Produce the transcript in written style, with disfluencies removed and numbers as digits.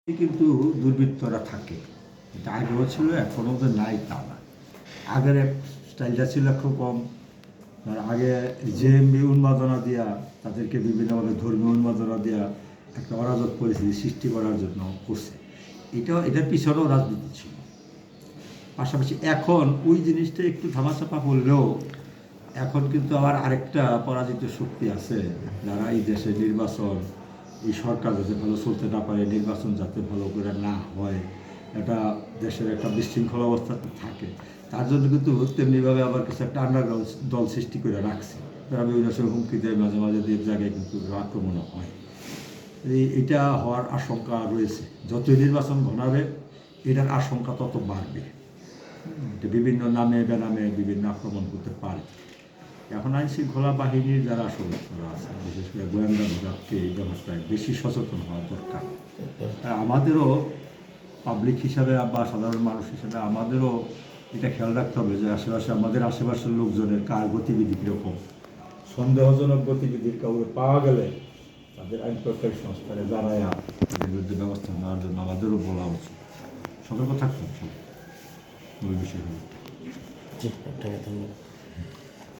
কিন্তু দুর্বৃত্তরা থাকে, এটা আগেও ছিল, এখনও যে নাই তা না। আগের এক স্টাইলটা ছিল একটু কম। আর আগে জেএমবি উন্মাদনা দেওয়া, তাদেরকে বিভিন্নভাবে ধর্মীয় উন্মাদনা দেওয়া একটা অরাজক পরিস্থিতি সৃষ্টি করার জন্য করছে। এটার পিছনেও রাজনীতি ছিল। পাশাপাশি এখন ওই জিনিসটা একটু ধামাচাপা পড়লেও এখন কিন্তু আবার আরেকটা পরাজিত শক্তি আছে, যারা এই দেশে নির্বাচন, এই সরকার যাতে ভালো চলতে না পারে, নির্বাচন যাতে ভালো করে না হয়, এটা দেশের একটা বিশৃঙ্খল অবস্থাতে থাকে, তার জন্য কিন্তু তেমনিভাবে আবার কিছু একটা আন্ডারগ্রাউন্ড দল সৃষ্টি করে রাখছে। তারা বিভিন্ন সময় হুমকি দেয়, মাঝে মাঝে দু এক জায়গায় কিন্তু আক্রমণও হয়। এটা হওয়ার আশঙ্কা রয়েছে। যতই নির্বাচন ঘনাবে এটার আশঙ্কা তত বাড়বে। বিভিন্ন নামে বেনামে বিভিন্ন আক্রমণ করতে পারে। এখন আইনশৃঙ্খলা বাহিনীর যারা সদস্যরা আছে, বিশেষ করে গোয়েন্দা বিভাগকে এই ব্যাপারটায় বেশি সচেতন হওয়া দরকার। আমাদেরও পাবলিক হিসাবে বা সাধারণ মানুষ হিসাবে আমাদেরও এটা খেয়াল রাখতে হবে যে আমাদের আশেপাশের লোকজনের কার গতিবিধি কীরকম। সন্দেহজনক গতিবিধির কাউকে পাওয়া গেলে তাদের আইন প্রয়োগকারী সংস্থানে জানায়া তাদের বিরুদ্ধে ব্যবস্থা নেওয়ার জন্য আমাদেরও বলা উচিত। সতর্ক থাকতে হবে ওই বিষয়গুলো। জি, আপনাকে ধন্যবাদ।